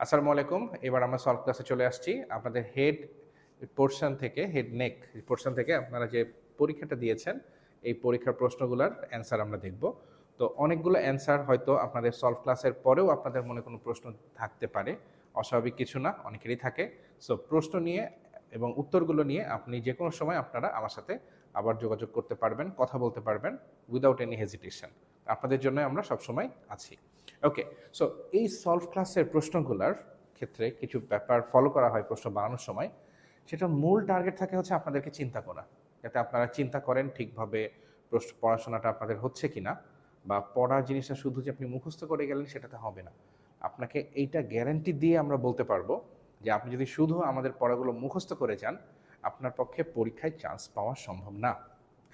আসসালামু আলাইকুম। এবার আমরা সলভ ক্লাসে চলে আসছি। আপনাদের হেড পোরশন থেকে হেড নেক পোরশন থেকে আপনারা যে পরীক্ষাটা দিয়েছেন, এই পরীক্ষার প্রশ্নগুলার অ্যান্সার আমরা দেখব। তো অনেকগুলো অ্যান্সার হয়তো আপনাদের সলভ ক্লাসের পরেও আপনাদের মনে কোনো প্রশ্ন থাকতে পারে। অস্বাভাবিক কিছু না, অনেকেরই থাকে। সো প্রশ্ন নিয়ে এবং উত্তরগুলো নিয়ে আপনি যেকোনো সময় আপনারা আমার সাথে আবার যোগাযোগ করতে পারবেন, কথা বলতে পারবেন উইদাউট এনি হেজিটেশন। আপনাদের জন্য আমরা সবসময় আছি। ওকে, সো এই সলভ ক্লাসের প্রশ্নগুলোর ক্ষেত্রে কিছু ব্যাপার ফলো করা হয় প্রশ্ন বানানোর সময়। সেটা মূল টার্গেট থাকে হচ্ছে আপনাদেরকে চিন্তা করা, যাতে আপনারা চিন্তা করেন ঠিকভাবে পড়াশোনাটা আপনাদের হচ্ছে কিনা, বা পড়ার জিনিসটা শুধু যে আপনি মুখস্থ করে গেলেন সেটাতে হবে না। আপনাকে এইটা গ্যারান্টি দিয়ে আমরা বলতে পারবো যে আপনি যদি শুধু আমাদের পড়াগুলো মুখস্থ করে যান, আপনার পক্ষে পরীক্ষায় চান্স পাওয়া সম্ভব না,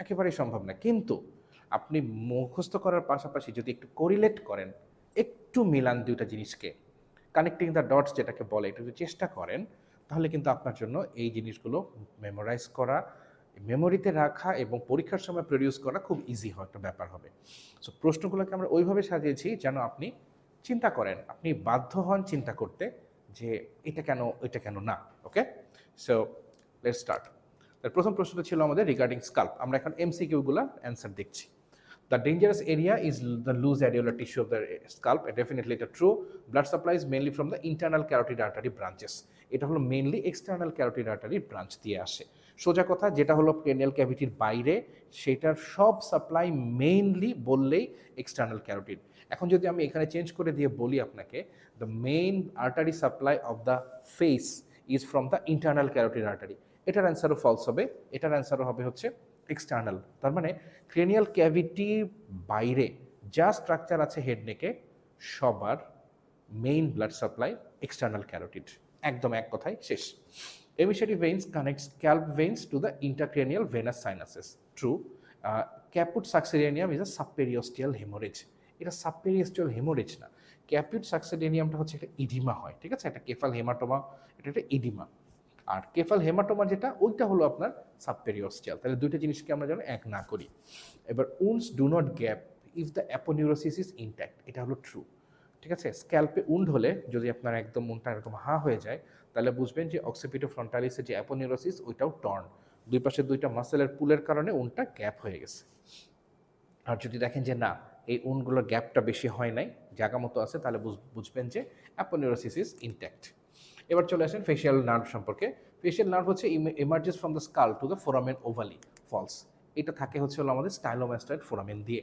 একেবারেই সম্ভব না। কিন্তু আপনি মুখস্থ করার পাশাপাশি যদি একটু কোরিলেট করেন, একটু মিলান দুইটা জিনিসকে, কানেক্টিং দ্য ডটস যেটাকে বলে, এটা যদি চেষ্টা করেন, তাহলে কিন্তু আপনার জন্য এই জিনিসগুলো মেমোরাইজ করা, মেমোরিতে রাখা এবং পরীক্ষার সময় প্রডিউস করা খুব ইজি হয় একটা ব্যাপার হবে। সো প্রশ্নগুলোকে আমরা ওইভাবে সাজিয়েছি যেন আপনি চিন্তা করেন, আপনি বাধ্য হন চিন্তা করতে যে এটা কেন এটা কেন না। ওকে, সো লেটস স্টার্ট। প্রথম প্রশ্নটা ছিল আমাদের রিগার্ডিং স্কাল্প। আমরা এখন এমসিকিউগুলো অ্যান্সার দেখছি। The dangerous area is the loose areolar tissue of the scalp. Definitely এটা true. Blood supply is mainly from the internal carotid artery branches. এটা হলো mainly external carotid artery branch দিয়ে আসে। সোজা কথা, যেটা হলো ক্রেনিয়াল ক্যাভিটির বাইরে, সেটার সব সাপ্লাই মেইনলি বললেই এক্সটার্নাল ক্যারোটিড। এখন যদি আমি এখানে চেঞ্জ করে দিয়ে বলি আপনাকে, the main artery supply of the face is from the internal carotid artery, এটার অ্যান্সারও ফলস হবে। এটার অ্যান্সারও হবে হচ্ছে এক্সটার্নাল। তার মানে ক্রেনিয়াল ক্যাভিটির বাইরে যা স্ট্রাকচার আছে হেড নেকে, সবার main blood supply external carotid. একদম এক কথায় শেষ। Emissary veins connect scalp veins to the intracranial venous sinuses. True. Caput succedaneum is a subperiosteal haemorrhage. এটা সাবপেরিওস্টিয়াল হেমোরেজ না, ক্যাপুট সাক্সিডেনিয়ামটা হচ্ছে একটা ইডিমা হয়, ঠিক আছে, একটা কেফাল হেমাটোমা, এটা একটা ইডিমা। আর কেফাল হেমাটোমা যেটা, ওইটা হলো আপনার সাবপেরিওস্টিয়াল। তাহলে দুইটা জিনিসকে আমরা যেন এক না করি। এবার wounds do not gap if the aponeurosis is intact, এটা হলো ট্রু। ঠিক আছে, স্ক্যাল্পে উন্ড হলে যদি আপনার একদম উন্ডটা এরকম হয়ে যায়, তাহলে বুঝবেন যে অক্সিপিটো ফ্রন্টালিসের যে অ্যাপোনিউরোসিস ওইটাও টর্ন, দুই পাশে দুইটা মাসেলের পুলের কারণে উন্ডটা গ্যাপ হয়ে গেছে। আর যদি দেখেন যে না, এই উনগুলোর গ্যাপটা বেশি হয় নাই, জায়গা মতো আছে, তাহলে বুঝবেন যে অ্যাপোনিউরোসিস ইজ ইনট্যাক্ট। এবার চলে আসেন ফেশিয়াল নার্ভ সম্পর্কে। ফেশিয়াল নার্ভ হচ্ছে emerges from the skull to the foramen ovale, false. এটা থাকে হচ্ছে হলো আমাদের স্টাইলোমাস্টয়েড ফোরামেন দিয়ে।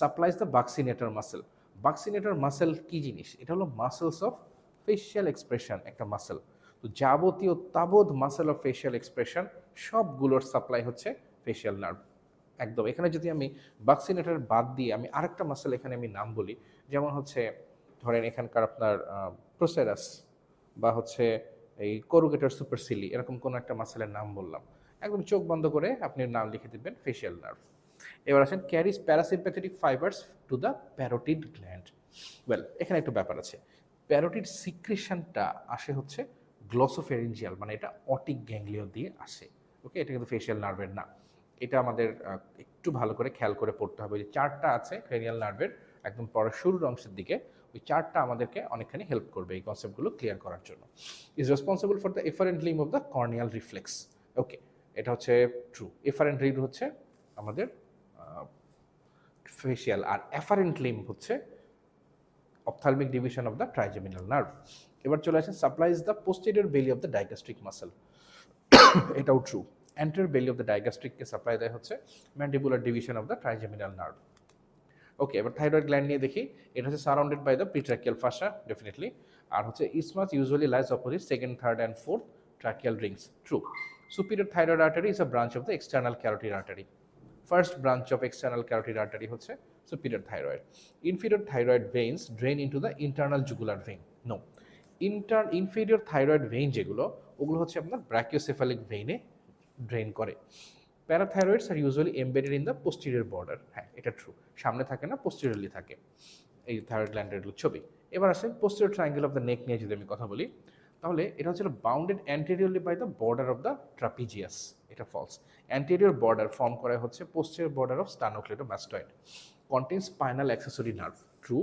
Supplies the buccinator muscle. Buccinator muscle কি জিনিস? এটা হলো মাসেলস অফ ফেশিয়াল এক্সপ্রেশন, একটা মাসেল। তো যাবতীয় তাবৎ মাসেল অফ ফেশিয়াল এক্সপ্রেশন সবগুলোর সাপ্লাই হচ্ছে ফেশিয়াল নার্ভ। একদম। এখানে যদি আমি বাক্সিনেটর বাদ দিয়ে আমি আরেকটা মাসেল এখানে আমি নাম বলি, যেমন হচ্ছে ধরেন এখানকার আপনার প্রোসেরাস, বা হচ্ছে এই করুগেটর সুপারসিলি, এরকম কোনো একটা মাসেলের নাম বললাম, একদম চোখ বন্ধ করে আপনি নাম লিখে দিবেন ফেশিয়াল নার্ভ। এবার আসেন carries parasympathetic fibres to the parotid gland. Well, এখানে একটু ব্যাপার আছে। প্যারোটিড সিক্রেশনটা আসে হচ্ছে গ্লসোফেরিঞ্জিয়াল, মানে এটা অটিক গ্যাংলিয়ন দিয়ে আসে। ওকে, এটা কিন্তু ফেশিয়াল নার্ভের না। এটা আমাদের একটু ভালো করে খেয়াল করে পড়তে হবে। যে চারটা আছে ক্রেনিয়াল নার্ভের একদম পরের শুরুর অংশের দিকে, ওই চারটা আমাদেরকে অনেকখানি হেল্প করবে এই কনসেপ্টগুলো ক্লিয়ার করার জন্য। Is responsible for the efferent limb of the corneal reflex. Okay, এটা হচ্ছে ট্রু। এফারেন্ট লিম্ব হচ্ছে আমাদের ফেশিয়াল, আর অ্যাফারেন্ট লিম্ব হচ্ছে ophthalmic division of the trigeminal nerve. এবার চলে আসেন supplies the posterior belly of the digastric muscle. এটাও true. Anterior belly of the ডাইগাস্ট্রিককে সাপ্লাই দেয় হচ্ছে mandibular division of the trigeminal nerve. Okay, এবার থাইরয়েড গ্ল্যান্ড নিয়ে দেখি। এটা হচ্ছে surrounded by the pretracheal fascia, definitely. আর হচ্ছে isthmus usually lies opposite second, third and fourth tracheal rings, true. Superior thyroid artery is a branch of the external carotid artery. First branch of external carotid artery হচ্ছে superior thyroid. Inferior thyroid veins drain into the internal jugular vein, no. Inferior thyroid vein যেগুলো, ওগুলো হচ্ছে আপনার brachiocephalic ভেইনে drain করে। Parathyroids are usually embedded in the posterior border, হ্যাঁ এটা true. সামনে থাকে না, পোস্টেরিয়রলি থাকে এই থাইরয়েড গ্ল্যান্ডের ছবি। এবার আসে posterior triangle of the neck নিয়ে যদি আমি কথা বলি, তাহলে এটা হচ্ছে bounded anteriorly by the border of the trapezius, এটা ফলস। অ্যান্টেরিয়র বর্ডার ফর্ম করা হচ্ছে posterior border of sternocleidomastoid. Contain spinal accessory nerve, true.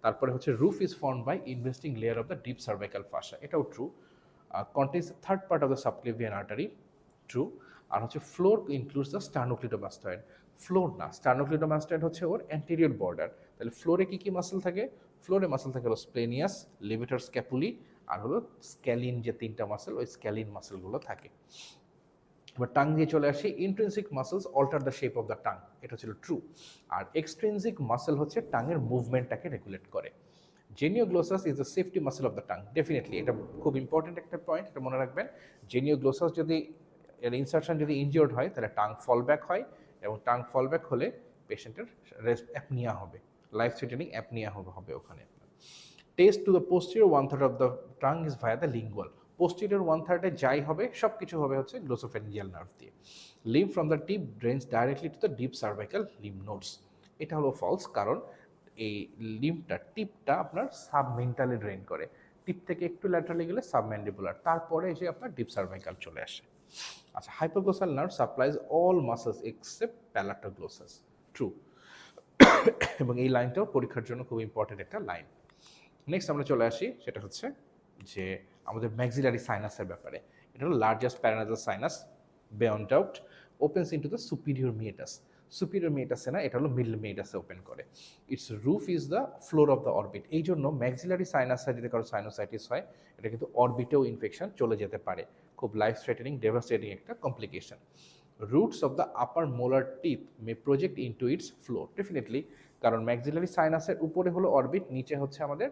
তারপরে হচ্ছে roof is form by investing layer of the deep cervical fascia, এটাও true. Contains third part of the subclavian artery, true. আর হচ্ছে floor includes the স্টার্নোক্লিটোমাস্টয়েড, floor না, স্টার্নোক্লিটোমাস্টয়েড হচ্ছে ওর anterior border. তাহলে ফ্লোরে কি কি মাসল থাকে? ফ্লোরে মাসল থাকে হলো স্প্লেনিয়াস, লিভেটর স্ক্যাপুলি, আর হলো স্ক্যালিন, যে তিনটা মাসল, ওই স্ক্যালিন মাসলগুলো থাকে। এবার টাং দিয়ে চলে আসি, intrinsic muscles alter the shape of the tongue, এটা ছিল ট্রু। আর এক্সট্রিনসিক মাসল হচ্ছে টাঙের মুভমেন্টটাকে রেগুলেট করে। Genioglossus is the safety muscle of the tongue, definitely এটা খুব ইম্পর্টেন্ট একটা পয়েন্ট, এটা মনে রাখবেন। জেনিওগ্লোসাস যদি এর ইনসারশন যদি ইনজিওর্ড হয় তাহলে টাং ফল ব্যাক হয়, এবং টাং ফল ব্যাক হলে পেশেন্টের অ্যাপনিয়া হবে, লাইফ থ্রেটেনিং অ্যাপনিয়া হবে ওখানে। Test to the posterior 1/3 of the tongue is via the lingual, posterior 1/3 যাই হবে সব কিছু হবে হচ্ছে গ্লোসোফেরিঞ্জিয়াল নার্ভ দিয়ে। Lymph from the tip drains directly to the deep cervical lymph nodes, এটা হলো ফলস, কারণ এই লিম্ফটা টিপটা আপনার সাবমেন্টালে ড্রেন করে, টিপ থেকে একটু ল্যাটারালি গেলে সাবম্যান্ডিবুলার, তারপরে এসে আপনার ডিপ সার্ভাইকাল চলে আসে। আচ্ছা, hypoglossal nerve supplies all muscles except palatoglossus, true. এবং এই লাইনটাও পরীক্ষার জন্য খুব ইম্পর্টেন্ট একটা লাইন। নেক্সট আমরা চলে আসি, সেটা হচ্ছে যে আমাদের ম্যাক্সিলারি সাইনাসের ব্যাপারে। এটা হলো largest paranasal sinus, beyond out, opens into the superior meatus, superior মিয়েটাসে না, এটা হলো মিডল মিয়েটাসে ওপেন করে। Its roof is the floor of the orbit, এই জন্য ম্যাক্সিলারি সাইনাসে যদি কারো সাইনোসাইটিস হয়, এটা কিন্তু অরবিটেও ইনফেকশন চলে যেতে পারে, খুব লাইফ থ্রেটেনিং ডেভাস্টেটিং একটা complication. Roots of the upper molar teeth May project into it's floor, definitely, কারণ ম্যাক্সিলারি সাইনাসের উপরে হলো অরবিট, নিচে হচ্ছে আমাদের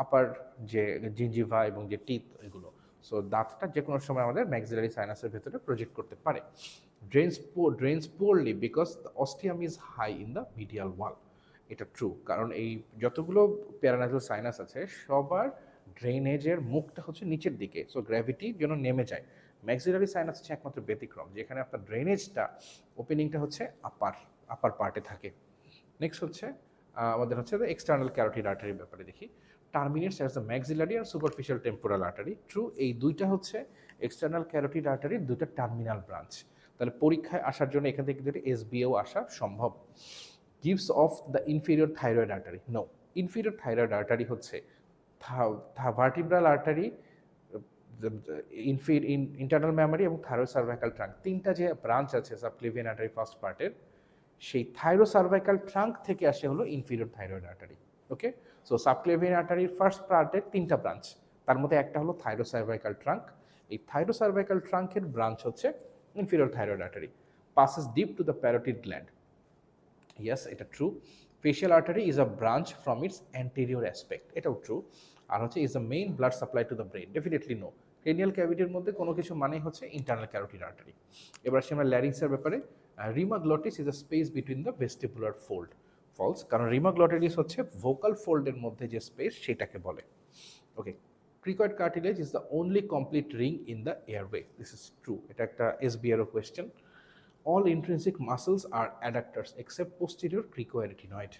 আপার যে জিঞ্জিভা এবং যে টিথ, এগুলো। সো দাঁতটা যে কোনো সময় আমাদের ম্যাক্সিলারি সাইনাসের ভেতরে প্রজেক্ট করতে পারে। Drains poorly because the ostium is high in the medial wall, এটা ট্রু, কারণ এই যতগুলো প্যারানাসাল সাইনাস আছে সবার ড্রেনেজের মুখটা হচ্ছে নিচের দিকে, সো গ্র্যাভিটি যেন নেমে যায়। ম্যাক্সিলারি সাইনাস হচ্ছে একমাত্র ব্যতিক্রম যেখানে আপনার ড্রেনেজটা ওপেনিংটা হচ্ছে আপার পার্টে থাকে। নেক্সট হচ্ছে আমাদের হচ্ছে এক্সটার্নাল ক্যারোটিড আর্টারির ব্যাপারে দেখি। টার্মিনেটস অ্যাজ দ্য ম্যাক্সিলারি আর সুপারফিশিয়াল টেম্পোরাল আর্টারি, ট্রু। এই দুইটা হচ্ছে এক্সটার্নাল ক্যারোটিড আর্টারির দুইটা টার্মিনাল ব্রাঞ্চ, তাহলে পরীক্ষায় আসার জন্য এখান থেকে দুটো এসবিও আসা সম্ভব। Gives of the inferior thyroid artery, no, inferior thyroid artery হচ্ছে ভার্টিব্রাল আর্টারি, ইন্টারনাল মেমোরি এবং থাইরয়েড সার্ভাইকাল ট্রাঙ্ক, তিনটা যে ব্রাঞ্চ আছে সাবক্লেভিয়ান আর্টারি ফার্স্ট পার্টের, সেই থাইরো সার্ভাইকাল ট্রাঙ্ক থেকে আসে হলো inferior thyroid artery. Okay, so subclavian আর্টারির ফার্স্ট পার্টের তিনটা ব্রাঞ্চ, তার মধ্যে একটা হলো থাইরো সার্ভাইকাল ট্রাঙ্ক, এই থাইরো সার্ভাইকাল ট্রাঙ্কের ব্রাঞ্চ হচ্ছে inferior thyroid artery, passes deep to the parotid gland. Yes, এটা true. Facial artery is a branch from its anterior aspect, এটাও ট্রু। আর হচ্ছে is the main blood supply to the brain, definitely no. Cranial ক্যাভিটির মধ্যে কোনো কিছু মানেই হচ্ছে ইন্টারনাল ক্যারোটিড আর্টারি। এবার আসি আমরা ল্যারিংসের ব্যাপারে। Rima glottis is a space between the vestibular fold, false, কারণ রিমা গ্লটিস হচ্ছে ভোকাল ফোল্ডের মধ্যে যে স্পেস সেটাকে বলে। ওকে, cricoid cartilage is the only complete ring in the airway, this is true, এটা একটা SBRO question. All intrinsic muscles are adductors except posterior cricoarytenoid,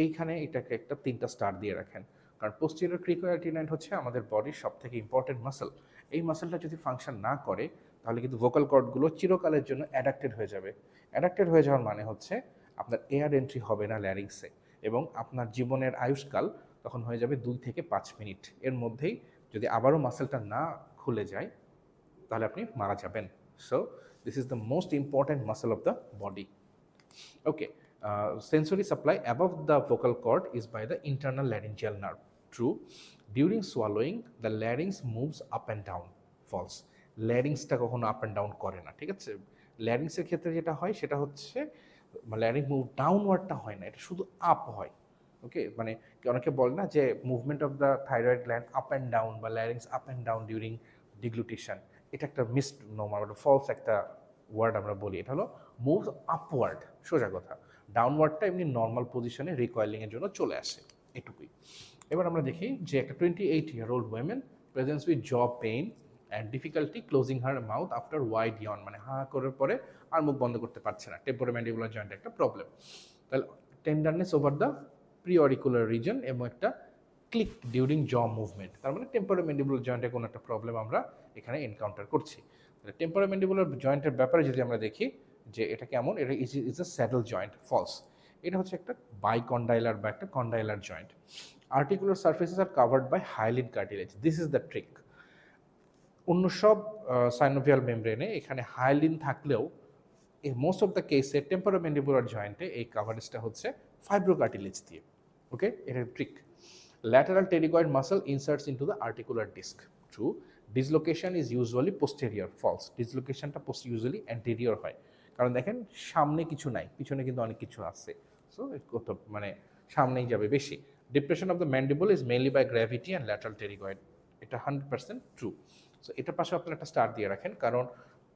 এইখানে এটাকে একটা 3টা স্টার দিয়ে রাখেন, কারণ পোস্টেরিয়র ক্রিকোয়ারিটিনয়েড হচ্ছে আমাদের বডির সবথেকে ইম্পর্টেন্ট মাসল, এই মাসলটা যদি ফাংশন না করে তাহলে কিন্তু ভোকাল কর্ডগুলো চিরকালের জন্য অ্যাডাক্টেড হয়ে যাবে। অ্যাডাক্টেড হয়ে যাওয়ার মানে হচ্ছে আপনার এয়ার এন্ট্রি হবে না ল্যারিংসে, এবং আপনার জীবনের আয়ুষ্কাল তখন হয়ে যাবে 2 থেকে 5 মিনিট, এর মধ্যেই যদি আবারও মাসলটা না খুলে যায় তাহলে আপনি মারা যাবেন। So this is the most important muscle of the body. Okay, sensory supply above the vocal cord is by the internal laryngeal nerve, true. During swallowing the larynx moves up and down, false. ল্যারিংসটা কখনো up and down করে না, ঠিক আছে। ল্যারিংসের ক্ষেত্রে যেটা হয় সেটা হচ্ছে ল্যারিংস মুভ ডাউনওয়ার্ডটা হয় না, এটা শুধু আপ হয়। ওকে, মানে অনেকে বলে না যে movement of the thyroid gland up and down বা larynx up and down during deglutition, এটা একটা মিসড নোমার, ফলস একটা ওয়ার্ড আমরা বলি, এটা হলো মুভ আপওয়ার্ড, সোজা কথা। ডাউনওয়ার্ডটা এমনি নর্মাল পজিশনে রিকয়েলিংয়ের জন্য চলে আসে, এটুকুই। এবার আমরা দেখি যে একটা 28-year-old women presents with jaw pain and difficulty closing her mouth after wide yawn, মানে হা করার পরে আর মুখ বন্ধ করতে পারছে না, টেম্পোরোম্যান্ডিবুলার জয়েন্টে একটা প্রবলেম। তাহলে টেন্ডারনেস ওভার দ্য প্রিঅরিকুলার রিজন এবং একটা ক্লিক ডিউরিং জ মুভমেন্ট, তার মানে টেম্পোরোম্যান্ডিবুলার জয়েন্টে কোনো একটা প্রবলেম আমরা এখানে এনকাউন্টার করছি। তাহলে টেম্পোরোম্যান্ডিবুলার জয়েন্টের ব্যাপারে যদি আমরা দেখি যে এটা কেমন, এটা is a saddle joint, false. এটা হচ্ছে একটা বাইকন্ডাইলার বা একটা condylar joint. Articular surfaces are covered by hyaline cartilage, this is the trick. অন্য সব সাইনোভিয়াল মেমব্রেনে এখানে হাইলিন থাকলেও মোস্ট অফ দ্য কেসে টেম্পোরোম্যান্ডিবুলার জয়েন্টে এই কাভারেজটা হচ্ছে ফাইব্রোকার্টিলেজ দিয়ে। ওকে, এটা trick. Lateral pterygoid muscle inserts into the articular disc, true. Dislocation is usually posterior, false. ডিসলোকেশনটা ইউজুয়ালি অ্যান্টেরিয়র হয়, কারণ দেখেন সামনে কিছু নাই, পিছনে কিন্তু অনেক কিছু আছে, সো কত মানে সামনেই যাবে বেশি। Depression of the mandible is mainly by gravity and lateral pterygoid, এটা 100% ট্রু। সো এটার পাশে আপনারা একটা স্টার দিয়ে রাখেন, কারণ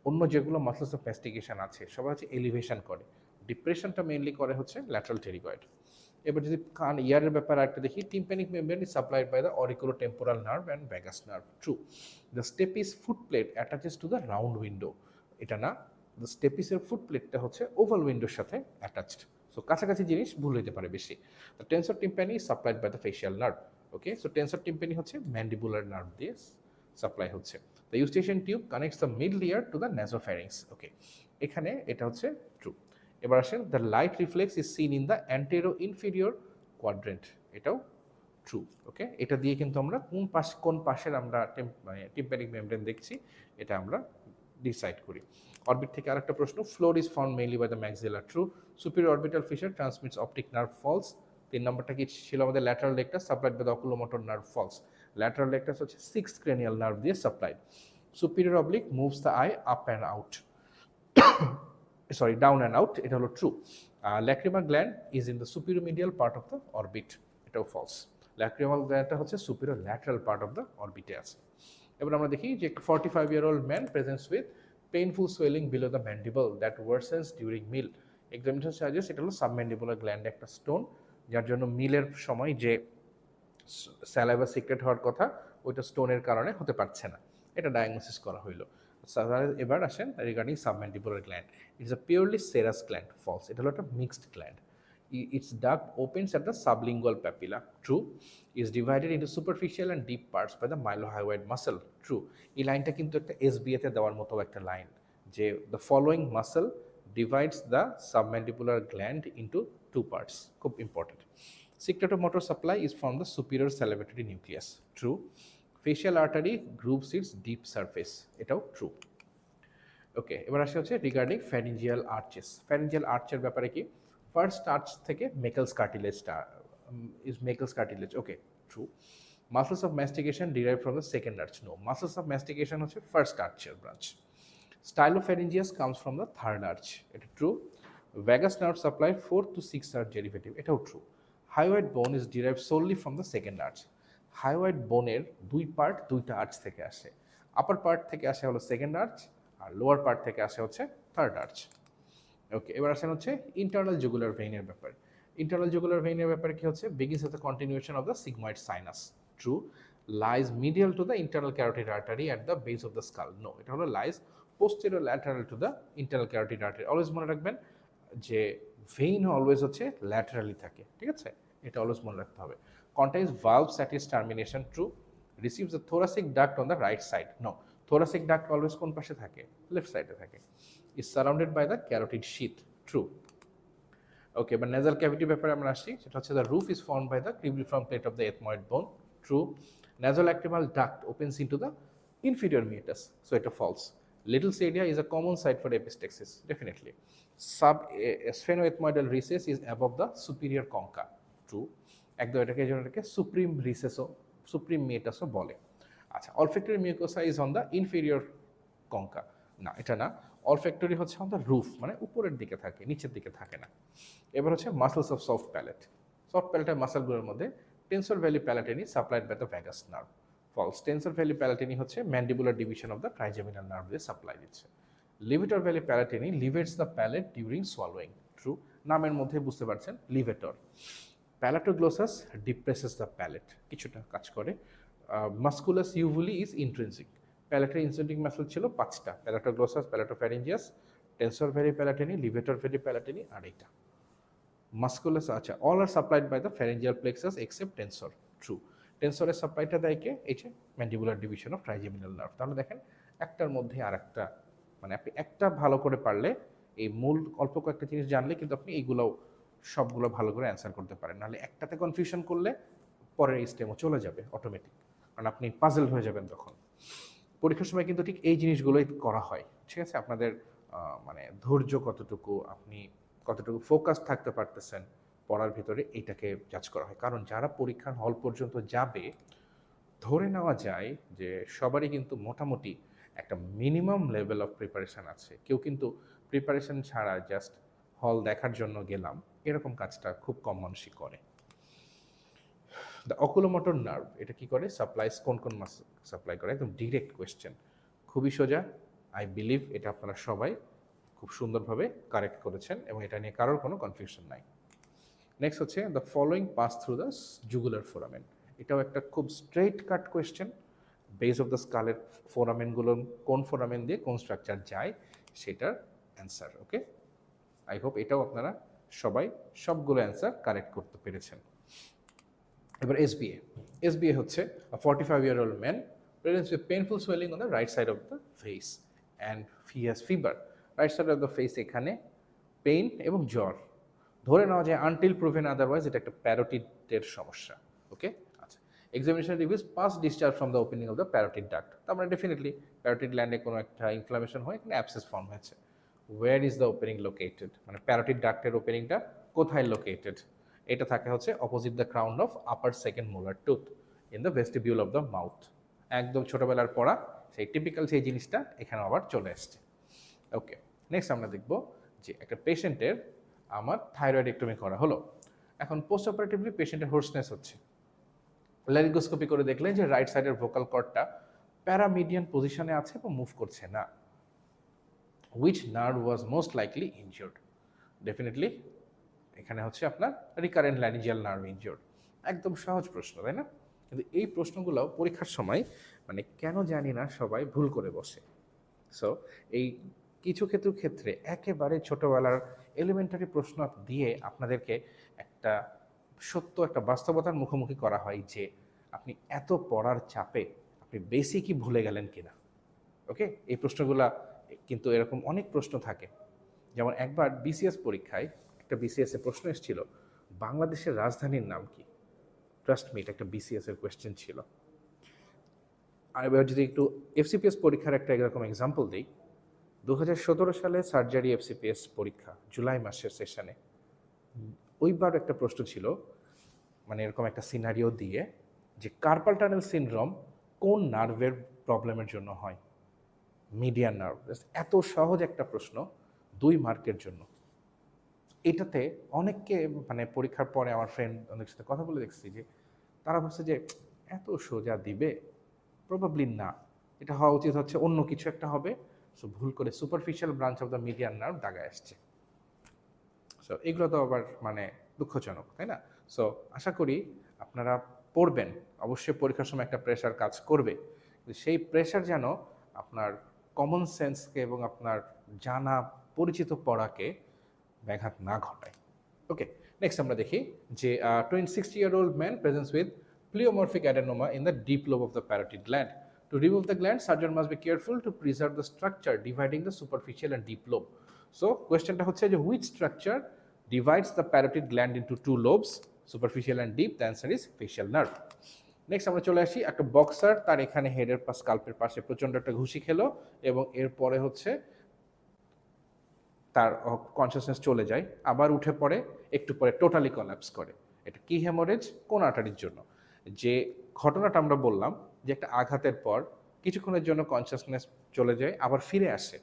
অন্য যেগুলো মাসলস অফ ম্যাস্টিকেশন আছে সবাই হচ্ছে এলিভেশন করে, ডিপ্রেশনটা মেইনলি করে হচ্ছে ল্যাটারাল টেরিগয়েড। এবার যদি কান ইয়ারের ব্যাপারে একটা দেখি, tympanic membrane is supplied by the auriculotemporal nerve and vagus nerve, true. The stapes foot plate attaches to the round window, এটা না, দ্য স্টেপিসের ফুট প্লেটটা হচ্ছে ওভাল উইন্ডোর সাথে অ্যাটাচড, সো কাছাকাছি জিনিস ভুল হতে পারে বেশি। The tensor tympani is supplied by the facial nerve, okay. So tensor tympani হচ্ছে ম্যান্ডিবুলার নার্ভ দিয়ে সাপ্লাই হচ্ছে। The Eustachian tube connects the middle ear to the nasopharynx, okay, এখানে এটা হচ্ছে ট্রু। এবার আসেন, the light reflex is seen in the anteroinferior quadrant, এটাও true. Okay, এটা দিয়ে কিন্তু আমরা কোন পাশের আমরা মানে টিম্প্যানিক মেমব্রেন দেখছি এটা আমরা ডিসাইড করি। অরবিট থেকে আরেকটা প্রশ্ন, floor is found mainly by the maxilla, true. Superior orbital fissure transmits optic nerve, false. 3 নম্বরটা কি ছিল আমাদের, lateral rectus supplied by the oculomotor nerve, false. Lateral rectus হচ্ছে 6th ক্রেনিয়াল নার্ভ দিয়ে supplied. Superior oblique moves the eye up and out, sorry down and out, এটা হলো true. Lacrimal gland is in the superior medial part of the orbit, এটাও false. Lacrimal গ্ল্যান্ডটা হচ্ছে superior lateral part of the অরবিটে আছে। এবার আমরা দেখি যে 45-year-old man presents with painful swelling below the mandible that worsens during meal. Examination suggest এটা হলো সাবম্যান্ডিবুলার গ্ল্যান্ডে একটা স্টোন, যার জন্য মিলের সময় যে স্যালাইভা সিক্রেট হওয়ার কথা ওইটা স্টোনের কারণে হতে পারছে না, এটা ডায়াগনোসিস করা হইলো। এবার আসেন regarding submandibular gland, it's a purely serous gland, false. এটা হলো একটা mixed gland. Its duct opens at the sublingual papilla, true. Is divided into superficial and deep parts by the mylohyoid muscle, true. এই লাইনটা কিন্তু একটা SBA তে দেওয়ার মতো একটা লাইন, যে the following muscle divides the submandibular gland into 2 parts, খুব important. Secretomotor supply is from the superior salivatory nucleus, true. Facial artery grooves its deep surface, এটাও ট্রু। ওকে, এবার আসে হচ্ছে রিগার্ডিং ফ্যারিঞ্জিয়াল আর্চেস। ফ্যারিঞ্জিয়াল আর্চের ব্যাপারে কি, first arch থেকে Meckel's কার্টিলেজটা is Meckel's cartilage, okay, true. Muscles of mastication derive from the second arch, no. Muscles of mastication হচ্ছে ফার্স্ট আর্চের branch. Stylopharyngeus comes from the third arch, এটা true. Vagus nerve supply 4th to 6th arch derivative, এটাও true. Hyoid bone is derive solely from the second arch. হাইওয়েড বোনের 2 part 2টা arch থেকে আসে, আপার part থেকে আসে হলো সেকেন্ড আর্চ, আর lower part থেকে আসে হচ্ছে থার্ড আর্চ। ওকে, এবার আসেন হচ্ছে ইন্টারনাল জুগুলার ভেইনের ব্যাপারে। ইন্টারনাল জুগুলার ভেইনের ব্যাপারে কি হচ্ছে, begins with the continuation of the sigmoid sinus, true. Lies medial to the internal carotid artery at the base of the skull, no. এটা হলো lies posterior lateral to the internal carotid artery. Always মনে রাখবেন যে vein always হচ্ছে laterally থাকে, ঠিক আছে, এটা অলওয়েজ মনে রাখতে হবে। Contains valves at its termination, true. Receives the thoracic duct on the right side, no. Thoracic duct always কোন পাশে থাকে, লেফট সাইডে থাকে। Is surrounded by the carotid sheath, true. Okay, but nasal cavity ব্যাপারে আমরা আসছি, সেটা হচ্ছে the roof is formed by the cribriform plate of the ethmoid bone, true. Nasolacrimal duct opens into the inferior meatus, so এটা false. Little sadia is a common site for epistaxis, definitely. Sphenoethmoidal recess is above the superior concha, true. একদম এটাকে supreme রিসেসও supreme মেটাসও বলে। আচ্ছা, olfactory mucosa is on the inferior concha, না এটা না। Olfactory হচ্ছে অন দ্য রুফ, মানে উপরের দিকে থাকে, নিচের দিকে থাকে না। এবার হচ্ছে muscles of soft palate. Soft প্যালেটের মাসলগুলোর মধ্যে tensor veli palatini supplied by the vagus nerve, false. Tensor veli palatini হচ্ছে mandibular division of the trigeminal nerve দিয়ে সাপ্লাই দিচ্ছে। Levator veli palatini elevates the palate during swallowing, true. নামের মধ্যে বুঝতে পারছেন, লিভেটর। প্যালাটোগ্লোসাস ডিপ্রেসেস দ্য প্যালেট, কিছুটা কাজ করে। Musculus uvulae is intrinsic. প্যালেটের ইনসেন্ট্রিক মাসল ছিল 5টা, palatoglossus, palatopharyngeus, tensor veli palatini, levator veli palatini, আর এইটা মাস্কুলাস। আচ্ছা, all are supplied by the pharyngeal plexus except tensor, true. টেন্সরের সাপ্লাইটা দেয় কে, এই যে mandibular division of trigeminal nerve. তাহলে দেখেন একটার মধ্যে আর একটা, মানে আপনি একটা ভালো করে পারলে এই মূল অল্প কয়েকটা জিনিস জানলে কিন্তু আপনি এইগুলোও সবগুলো ভালো করে অ্যান্সার করতে পারেন, নাহলে একটাতে কনফিউশন করলে পরের স্টেমও চলে যাবে অটোমেটিক, কারণ আপনি পাজল হয়ে যাবেন তখন। পরীক্ষার সময় কিন্তু ঠিক এই জিনিসগুলোই করা হয়, ঠিক আছে? আপনাদের মানে ধৈর্য কতটুকু, আপনি কতটুকু ফোকাস থাকতে পারতেছেন পড়ার ভিতরে, এইটাকে জাজ করা হয়। কারণ যারা পরীক্ষার হল পর্যন্ত যাবে, ধরে নেওয়া যায় যে সবারই কিন্তু মোটামুটি একটা মিনিমাম লেভেল অফ প্রিপারেশান আছে। কেউ কিন্তু প্রিপারেশান ছাড়া জাস্ট হল দেখার জন্য গেলাম, এরকম কাজটা খুব কম মানুষই করে। দ্য অকুলোমোটর নার্ভ, এটা কি করে? সাপ্লাইস কোন কোন মাসল সাপ্লাই করে? একদম ডিরেক্ট কোয়েশ্চেন, খুবই সোজা। আই বিলিভ এটা আপনারা সবাই খুব সুন্দরভাবে কারেক্ট করেছেন এবং এটা নিয়ে কারোর কোনো কনফিউশন নাই। নেক্সট হচ্ছে the following pass through the jugular foramen. এটাও একটা খুব straight cut question. Base of the স্কালের ফোরামেনগুলো কোন ফোরামেন দিয়ে কোন স্ট্রাকচার যায় সেটার অ্যান্সার। ওকে, আই হোপ এটাও আপনারা সবাই সবগুলো অ্যান্সার কারেক্ট করতে পেরেছেন। এবার এসবিএ। এসবিএ হচ্ছে a 45-year-old man presents with painful swelling on the right side of the face and he has fever. Right side of the face, এখানে pain এবং জ্বর। ধরে নেওয়া যায় আনটিল প্রুভেন আদারওয়াইজ এটা একটা প্যারোটিডের সমস্যা। ওকে, আচ্ছা। Examination reviews pus discharge from the opening of the parotid duct. তার মানে ডেফিনেটলি প্যারোটিড ল্যান্ডে কোনো একটা ইনফ্লামেশন হয়, এখানে অ্যাবসেস ফর্ম হয়েছে। Where is the opening located, মানে প্যারোটিড ডাক্টের ওপেনিংটা কোথায় লোকেটেড? এটা থাকে হচ্ছে opposite the crown of upper second molar tooth in the vestibule of the mouth. একদম ছোটোবেলার পড়া সেই টিপিক্যাল সেই জিনিসটা এখানে আবার চলে আসছে। ওকে, নেক্সট আমরা দেখব যে একটা পেশেন্টের আমার থাইরয়েডেক্টমি করা হলো। এখন পোস্ট অপারেটিভলি পেশেন্টের হোর্সনেস হচ্ছে। ল্যারিঙ্গোস্কোপি করে দেখলেন যে রাইট সাইডের ভোকাল কর্ডটা প্যারামিডিয়ান পজিশনে আছে এবং মুভ করছে না। Which nerve was most likely injured? Definitely এখানে হচ্ছে আপনার রিকারেন্ট ল্যারিঞ্জিয়াল নার্ভ ইনজিওর্ড। একদম সহজ প্রশ্ন, তাই না? কিন্তু এই প্রশ্নগুলো পরীক্ষার সময় মানে কেন জানি না সবাই ভুল করে বসে। সো এই কিছু ক্ষেত্রে একেবারে ছোটোবেলার এলিমেন্টারি প্রশ্ন দিয়ে আপনাদেরকে একটা সত্য একটা বাস্তবতার মুখোমুখি করা হয় যে আপনি এত পড়ার চাপে আপনি বেসিকই ভুলে গেলেন কিনা। ওকে, এই প্রশ্নগুলা কিন্তু এরকম অনেক প্রশ্ন থাকে। যেমন একবার বিসিএস পরীক্ষায় একটা বিসিএস এ প্রশ্ন এসেছিল, বাংলাদেশের রাজধানীর নাম কি? ট্রাস্ট মি, এটা একটা বিসিএস এর কোয়েশ্চেন ছিল। আর এবার যদি একটু এফসিপিএস পরীক্ষার একটা এরকম এক্সাম্পল দিই, 2017 সালে সার্জারি এফসিপিএস পরীক্ষা জুলাই মাসের সেশনে, ওইবার একটা প্রশ্ন ছিল মানে এরকম একটা সিনারিও দিয়ে যে কার্পাল টানেল সিনড্রোম কোন নার্ভের প্রবলেমের জন্য হয়? Median nerve. এত সহজ একটা প্রশ্ন 2 মার্কের জন্য। এটাতে অনেককে মানে পরীক্ষার পরে আমার ফ্রেন্ড অনেক সাথে কথা বলে দেখছি যে তারা ভাবছে যে এত সোজা দিবে, প্রবাবলি না, এটা হওয়া উচিত হচ্ছে অন্য কিছু একটা হবে। সো ভুল করে superficial branch of the median nerve দাগায় আসছে। সো এগুলো তো আবার মানে দুঃখজনক, তাই না? সো আশা করি আপনারা পড়বেন, অবশ্যই পরীক্ষার সময় একটা প্রেশার কাজ করবে, কিন্তু সেই প্রেশার যেন আপনার কমন সেন্সকে এবং আপনার জানা পরিচিত পড়াকে ব্যাঘাত না ঘটায়। ওকে, নেক্সট আমরা দেখি যে 60-year-old man presents with pleomorphic adenoma in the deep lobe of the parotid gland. To remove the gland, surgeon must be careful to preserve the structure dividing the superficial and deep lobe. So, questionটা হচ্ছে যে which structure divides the parotid gland into 2 lobes, superficial and deep? The answer is facial nerve. Next আমরা চলে আসি একটা boxer, তার এখানে হেডের পাশ স্কাল্পের পাশে প্রচণ্ড একটা ঘুষি খেলো এবং এরপরে হচ্ছে তার কনসিয়াসনেস চলে যায়, আবার উঠে পড়ে, একটু পরে টোটালি কলাপস করে। এটা কি হেমোরেজ? কোন আর্টারির জন্য? যে ঘটনাটা আমরা বললাম যে একটা আঘাতের পর কিছুক্ষণের জন্য কনসিয়াসনেস চলে যায়, আবার ফিরে আসে,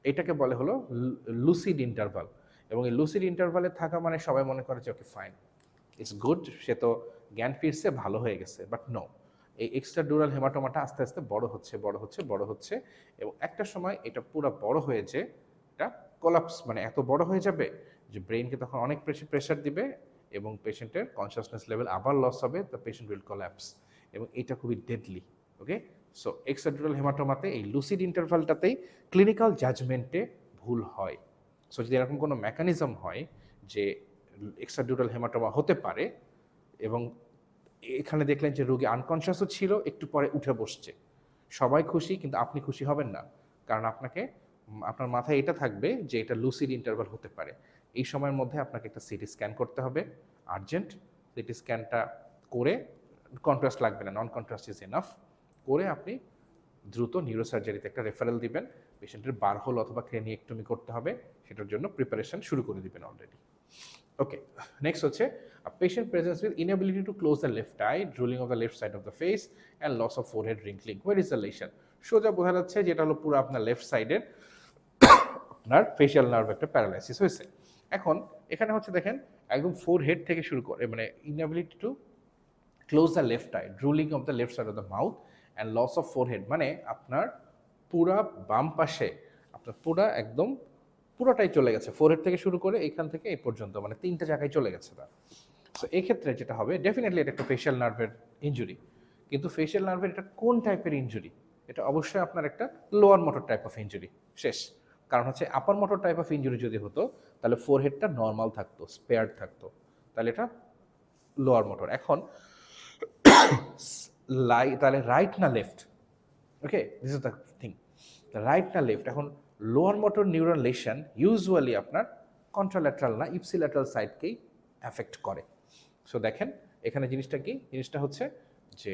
এটাকে বলে হলো লুসিড ইন্টারভাল। এবং এই লুসিড ইন্টারভালে থাকা মানে সবাই মনে করে যে ওকে ফাইন, ইটস গুড, সে তো জ্ঞান ফিরছে, ভালো হয়ে গেছে। বাট নো, এই এক্সট্রাডুরাল হেমাটোমাটা আস্তে আস্তে বড় হচ্ছে এবং একটা সময় এটা পুরো বড় হয়ে যে এটা কোলাপস, মানে এত বড় হয়ে যাবে যে ব্রেইনকে তখন অনেক প্রেশার দিবে এবং পেশেন্টের কনসিয়াসনেস লেভেল আবার লস হবে, দ্য পেশেন্ট উইল কোলাপস, এবং এটা খুবই ডেডলি। ওকে, সো এক্সট্রাডুরাল হেমাটোমাতে এই লুসিড ইন্টারভালটাতেই ক্লিনিক্যাল জাজমেন্টে ভুল হয়। সো যদি এরকম কোনো মেকানিজম হয় যে এক্সট্রাডুরাল হেমাটোমা হতে পারে এবং এখানে দেখলেন যে রোগী আনকনশিয়াসও ছিল, একটু পরে উঠে বসছে, সবাই খুশি কিন্তু আপনি খুশি হবেন না, কারণ আপনার মাথায় এটা থাকবে যে এটা লুসিড ইন্টারভাল হতে পারে। এই সময়ের মধ্যে আপনাকে একটা সিটি স্ক্যান করতে হবে আর্জেন্ট। সিটি স্ক্যানটা করে, কন্ট্রাস্ট লাগবে না, নন কন্ট্রাস্ট ইজ এনাফ, করে আপনি দ্রুত নিউরোসার্জারিতে একটা রেফারেল দিবেন। পেশেন্টের বারহোল অথবা ক্রেনিয়েক্টমি করতে হবে, সেটার জন্য প্রিপারেশন শুরু করে দিবেন অলরেডি। ওকে, নেক্সট হচ্ছে patient presence with inability to close the left eye, drooling of the left side of the face and loss of forehead wrinkling. Where is the lesion? সোজা বোঝা যাচ্ছে যেটা হলো পুরো আপনার লেফট সাইডের আপনার ফেশিয়াল নার্ভ একটা প্যারালাইসিস হয়েছে। এখন এখানে হচ্ছে দেখেন একদম ফোরহেড থেকে শুরু করে, মানে inability to close the left eye, drooling of the left side of the mouth and loss of forehead, মানে আপনার পুরা বাম পাশে আপনার একদম পুরোটাই চলে গেছে, ফোরহেড থেকে শুরু করে এখান থেকে এই পর্যন্ত, মানে 3টা জায়গায় চলে গেছে তার। সো এই ক্ষেত্রে যেটা হবে, ডেফিনেটলি এটা একটা ফেশিয়াল নার্ভের ইনজুরি, কিন্তু ফেশিয়াল নার্ভের এটা কোন টাইপের ইনজুরি? এটা অবশ্যই আপনার একটা lower motor type of injury, শেষ। কারণ হচ্ছে আপার মোটর টাইপ অফ ইনজুরি যদি হতো তাহলে ফোরহেডটা নর্মাল থাকতো, স্পেয়ার্ড থাকতো, তাহলে এটা লোয়ার মোটর। এখন তাহলে রাইট না left? Okay, this is the thing, right না লেফট? এখন lower motor neuron lesson usually আপনার কন্ট্রাল্যাটারাল না ইপসিল্যাটারাল সাইডকেই অ্যাফেক্ট করে। সো দেখেন এখানে জিনিসটা কি, জিনিসটা হচ্ছে যে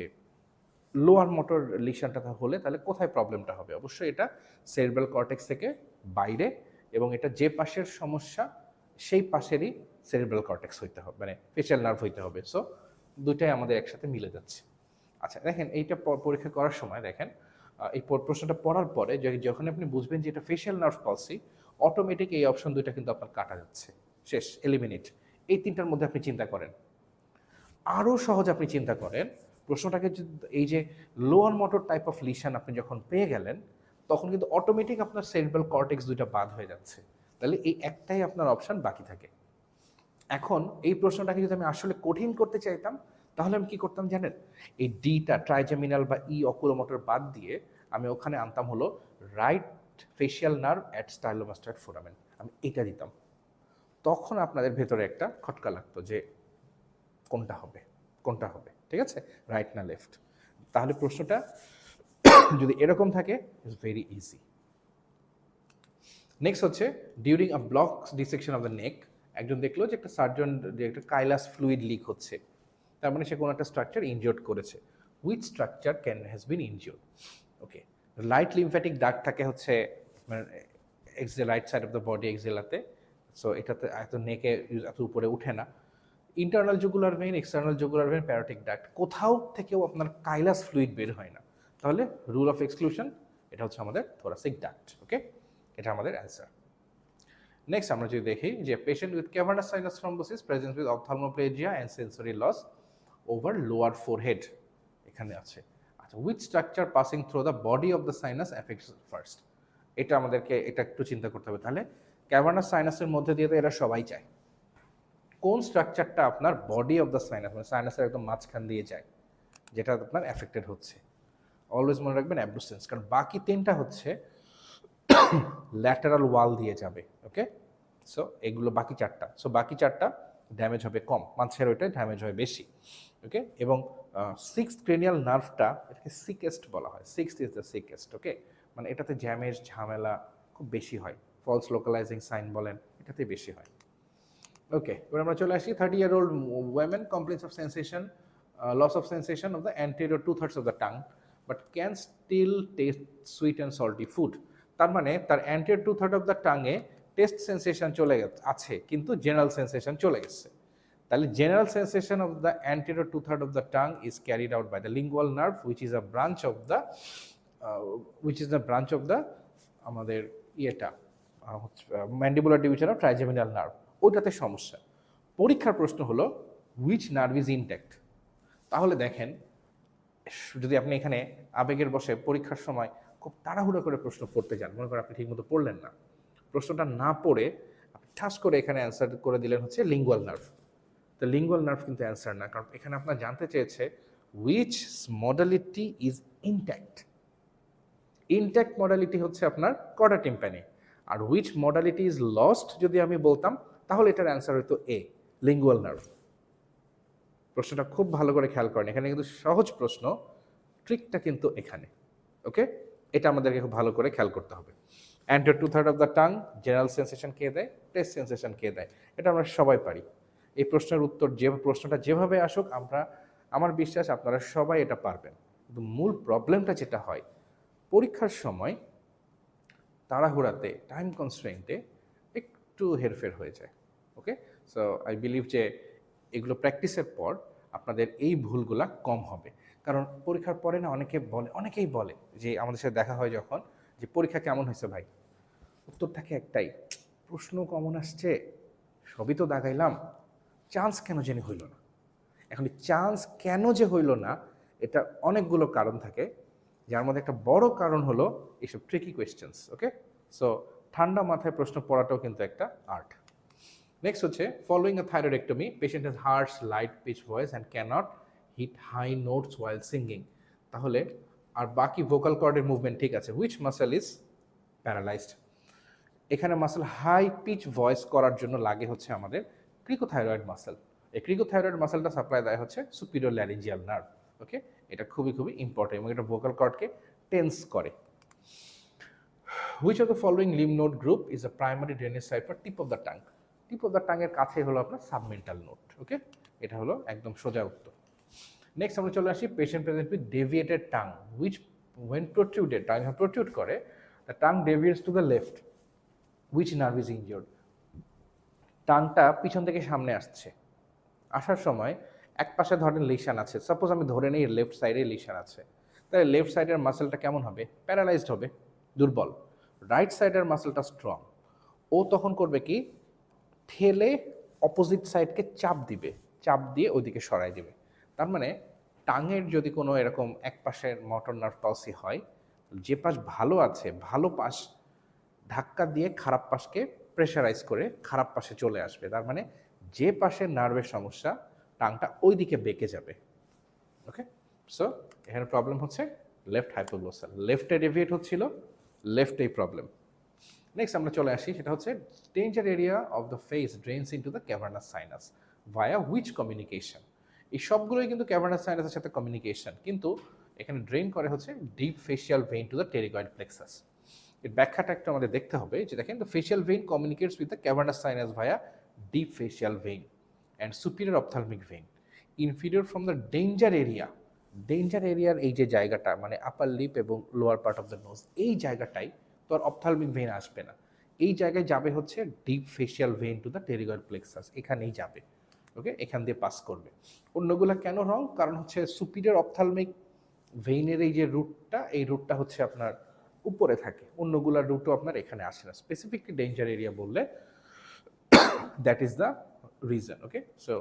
লোয়ার মোটর লিশনটা হলে তাহলে কোথায় প্রবলেমটা হবে? অবশ্যই এটা সেরিব্রাল কর্টেক্স থেকে বাইরে, এবং এটা যে পাশের সমস্যা সেই পাশেরই সেরিব্রাল কর্টেক্স হইতে হবে, মানে ফেশিয়াল নার্ভ হইতে হবে। সো দুইটাই আমাদের একসাথে মিলে যাচ্ছে। আচ্ছা দেখেন, এইটা পরীক্ষা করার সময় দেখেন এই প্রশ্নটা পড়ার পরে যখন আপনি বুঝবেন যে এটা ফেশিয়াল নার্ভ পলসি, অটোমেটিক এই অপশন দুইটা কিন্তু আপনার কাটা যাচ্ছে, শেষ, এলিমিনেট। এই 3টার মধ্যে আপনি চিন্তা করেন। আরও সহজ আপনি চিন্তা করেন প্রশ্নটাকে, এই যে lower motor type of lesion আপনি যখন পেয়ে গেলেন, তখন কিন্তু অটোমেটিক আপনার সেরিব্রাল কর্টেক্স দুইটা বাদ হয়ে যাচ্ছে, তাহলে এই একটাই আপনার অপশন বাকি থাকে। এখন এই প্রশ্নটাকে যদি আমি আসলে কঠিন করতে চাইতাম, তাহলে আমি কি করতাম জানেন? এই ডিটা, ট্রাইজেমিনাল বা ই অকুলোমোটর বাদ দিয়ে আমি ওখানে আনতাম হলো right facial nerve at stylomastoid foramen, আমি এটা দিতাম। তখন আপনাদের ভেতরে একটা খটকা লাগতো যে কোনটা হবে, কোনটা হবে, ঠিক আছে, রাইট না লেফট? তাহলে প্রশ্নটা যদি এরকম থাকে, ইটস ভেরি ইজি। নেক্সট হচ্ছে during a block dissection of the নেক, একজন দেখলো যে একটা সার্জন যে একটা কাইলাস ফ্লুইড লিক হচ্ছে, তার মানে সে কোনো একটা স্ট্রাকচার ইনজিওর্ড করেছে। Which structure has been injured? Okay, light lymphatic দাগ থাকে হচ্ছে মানে এক্সেল right side of the body এক্সেলাতে, সো এটাতে এত নেকে এত উপরে উঠে না। Internal jugular vein, external jugular vein, parotid duct, কোথাও থেকেও আপনার কাইলাস ফ্লুইড বের হয় না, তাহলে রুল অফ এক্সক্লুশন, এটা হচ্ছে আমাদের থোরাসিক ডাক্ট। ওকে, এটা আমাদের অ্যান্সার। নেক্সট আমরা যদি দেখি যে patient with cavernous sinus thrombosis present with ophthalmoplegia and sensory loss over lower forehead, এখানে আছে। আচ্ছা, which structure passing through the body of the sinus affects first? এটা আমাদেরকে এটা একটু চিন্তা করতে হবে। তাহলে ক্যাভার্নাস সাইনাসের মধ্যে দিয়ে তো এরা সবাই চায়, কোন স্ট্রাকচারটা আপনার বডি অফ দ্য সাইনাস, মানে সাইনাসের একদম মাঝখান দিয়ে যায়, যেটা আপনার অ্যাফেক্টেড হচ্ছে? অলওয়েজ মনে রাখবেন অ্যাবডুসেন্স, কারণ বাকি 3টা হচ্ছে ল্যাটারাল ওয়াল দিয়ে যাবে। ওকে, সো এগুলো বাকি 4টা, সো বাকি 4টা ড্যামেজ হবে কম, মাঝের ওইটাই ড্যামেজ হয় বেশি। ওকে, এবং 6th ক্রেনিয়াল নার্ভটা, এটাকে সিকেস্ট বলা হয়, 6th ইজ দ্য সিকেস্ট। ওকে, মানে এটাতে ড্যামেজ ঝামেলা খুব বেশি হয়, ফলস লোকালাইজিং সাইন বলেন, এটাতে বেশি হয়। ওকে, এবার আমরা চলে আসি 30-year-old women complains of sensation, loss of sensation of the anterior 2/3 of the tongue, but can still taste sweet and salty food. তার মানে তার anterior 2/3 of the tongue A taste sensation চলে আছে, কিন্তু জেনারেল সেন্সেশন চলে গেছে। তাহলে general sensation of the anterior 2/3 of the tongue is carried out by the lingual nerve, which is a branch of the আমাদের ইয়েটা mandibular division of trigeminal nerve, ওইটাতে সমস্যা। পরীক্ষার প্রশ্ন হলো হুইচ নার্ভ ইজ ইনট্যাক্ট? তাহলে দেখেন, যদি আপনি এখানে আবেগের বসে পরীক্ষার সময় খুব তাড়াহুড়ো করে প্রশ্ন পড়তে যান, মনে করেন আপনি ঠিকমতো পড়লেন না, প্রশ্নটা না পড়ে আপনি ঠাস করে এখানে অ্যান্সার করে দিলেন হচ্ছে লিঙ্গুয়াল নার্ভ, তো লিঙ্গুয়াল নার্ভ কিন্তু অ্যান্সার না, কারণ এখানে আপনার জানতে চেয়েছে which modality is intact. Intact modality হচ্ছে আপনার কর্ডা টিম্প্যানি, আর হুইচ মডালিটি ইজ লস্ট যদি আমি বলতাম, তাহলে এটার অ্যান্সার হইতো এ, লিঙ্গুয়াল নার্ভ। প্রশ্নটা খুব ভালো করে খেয়াল করেন, এখানে কিন্তু সহজ প্রশ্ন, ট্রিকটা কিন্তু এখানে। ওকে, এটা আমাদেরকে খুব ভালো করে খেয়াল করতে হবে। Anterior 2/3 of the tongue, general sensation কে দেয়, টেস্ট সেন্সেশন কে দেয়, এটা আমরা সবাই পারি। এই প্রশ্নের উত্তর প্রশ্নটা যেভাবে আসুক আমার বিশ্বাস আপনারা সবাই এটা পারবেন। কিন্তু মূল প্রবলেমটা যেটা হয় পরীক্ষার সময় তাড়াহুড়াতে টাইম কনস্ট্রেন্টে একটু হেরফের হয়ে যায়। ওকে, সো আই বিলিভ যে এগুলো প্র্যাকটিসের পর আপনাদের এই ভুলগুলা কম হবে। কারণ পরীক্ষার পরে না অনেকেই বলে যে আমাদের সাথে দেখা হয় যখন, যে পরীক্ষা কেমন হয়েছে ভাই, উত্তর থাকে একটাই, প্রশ্ন কমন আসছে, সবই তো দাগাইলাম, চান্স কেন জানি হইল না। এখন চান্স কেন যে হইল না, এটা অনেকগুলো কারণ থাকে, যার মধ্যে একটা বড় কারণ হলো এইসব ট্রিকি কোয়েশ্চেন্স। ওকে, সো ঠান্ডা মাথায় প্রশ্ন পড়াটাও কিন্তু একটা আর্ট। নেক্সট হচ্ছে, following a thyroidectomy patient has harsh light pitch voice and cannot hit high notes while singing. তাহলে আর বাকি ভোকাল কর্ডের মুভমেন্ট ঠিক আছে, হুইচ মাসেল ইজ প্যারালাইজড? এখানে মাসেল হাই পিচ ভয়েস করার জন্য লাগে হচ্ছে আমাদের ক্রিকোথাইরয়েড মাসেল। এই ক্রিকোথাইরয়েড মাসেলটা সাপ্লাই দেয় হচ্ছে সুপিরিয়র ল্যারিঞ্জিয়াল নার্ভ। ওকে, এটা খুবই খুবই ইম্পর্টেন্ট এবং এটা ভোকাল কর্ডকে টেন্স করে। Which of the following lymph node group is a primary drainage site for tip of the tongue? Tip of the টাংয়ের কাছে হলো আপনার সাবমেন্টাল নোড। ওকে, এটা হলো একদম সোজা উত্তর। নেক্সট আমরা চলে আসি, patient present with deviated tongue which when protruded, tongue protrude করে, the tongue deviates to the left, which nerve is injured? টাংটা পিছন থেকে সামনে আসছে, আসার সময় এক পাশে ধরেন লিশান আছে, সাপোজ আমি ধরে নিই লেফট সাইডে লিশান আছে, তাহলে লেফট সাইডের মাসেলটা কেমন হবে? প্যারালাইজড হবে, দুর্বল। রাইট সাইডের মাসেলটা স্ট্রং, ও তখন করবে কি, ঠেলে অপোজিট সাইডকে চাপ দিবে, চাপ দিয়ে ওইদিকে সরাই দিবে। তার মানে টাঙের যদি কোনো এরকম এক পাশের মোটর নার্ভ পালসি হয়, যে পাশ ভালো আছে ভালো পাশ ধাক্কা দিয়ে খারাপ পাশকে প্রেশারাইজ করে খারাপ পাশে চলে আসবে। তার মানে যে পাশের নার্ভের সমস্যা, টাংটা ওই দিকে বেঁকে যাবে। ওকে, সো এখানে প্রবলেম হচ্ছে লেফট হাইপোগ্লোসাল, লেফটে ডেভিয়েট হচ্ছিল, লেফটেই প্রবলেম। নেক্সট আমরা চলে আসি, সেটা হচ্ছে danger area of the face drains into the cavernous sinus via which communication? এই সবগুলোই কিন্তু ক্যাভার্নাস সাইনাসের সাথে কমিউনিকেশন, কিন্তু এখানে ড্রেন করে হচ্ছে deep facial vein to the pterygoid plexus. এর ব্যাখ্যাটা একটু আমাদের দেখতে হবে, যে দেখেন the facial vein communicates with the cavernous sinus via deep facial vein and superior ophthalmic vein inferior from the danger area. Danger এরিয়ার এই যে জায়গাটা মানে আপার লিপ এবং lower part of the nose, এই জায়গাটাই তো আর অপথ্যালমিক ভেইন আসবে না, এই জায়গায় যাবে হচ্ছে deep facial vein to the pterygoid plexus, এখানেই যাবে। ওকে, এখান দিয়ে পাস করবে। অন্যগুলা কেন রং? কারণ হচ্ছে সুপিরিয়র অপথ্যালমিক ভেইনের এই যে রুটটা, এই রুটটা হচ্ছে আপনার উপরে থাকে, অন্যগুলার রুটও আপনার এখানে আসে না। স্পেসিফিকলি ডেঞ্জার এরিয়া বললে that is the reason. Okay, so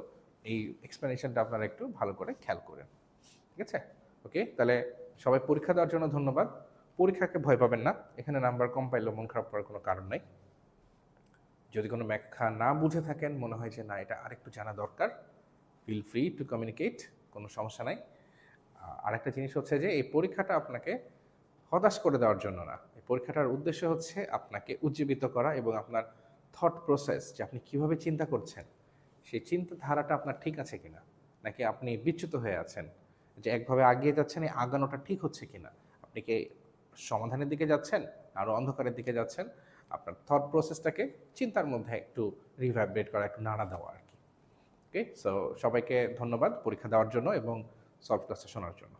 এই এক্সপ্লেনেশনটা আপনারা একটু ভালো করে খেয়াল করেন। ঠিক আছে, ওকে, তাহলে সবাই পরীক্ষা দেওয়ার জন্য ধন্যবাদ। পরীক্ষাকে ভয় পাবেন না, এখানে নাম্বার কম পাইলেও মন খারাপ করার কোনো কারণ নাই। যদি কোনো ব্যাখ্যা না বুঝে থাকেন, মনে হয় যে না এটা আরেকটু জানা দরকার, ফিল ফ্রি টু কমিউনিকেট, কোনো সমস্যা নাই। আরেকটা জিনিস হচ্ছে যে এই পরীক্ষাটা আপনাকে হতাশ করে দেওয়ার জন্য না, এই পরীক্ষাটার উদ্দেশ্য হচ্ছে আপনাকে উজ্জীবিত করা এবং আপনার থট প্রসেস, যে আপনি কীভাবে চিন্তা করছেন, সেই চিন্তাধারাটা আপনার ঠিক আছে কিনা, নাকি আপনি বিচ্যুত হয়ে আছেন, যে একভাবে আগিয়ে যাচ্ছেন, এই আগানোটা ঠিক হচ্ছে কিনা, আপনি কি সমাধানের দিকে যাচ্ছেন আরও অন্ধকারের দিকে যাচ্ছেন, আপনার থট প্রসেসটাকে চিন্তার মধ্যে একটু রিভাইব্রেট করা, একটু নাড়া দেওয়া আর কি। ওকে, সো সবাইকে ধন্যবাদ পরীক্ষা দেওয়ার জন্য এবং সলভ ক্লাসটা শোনার জন্য।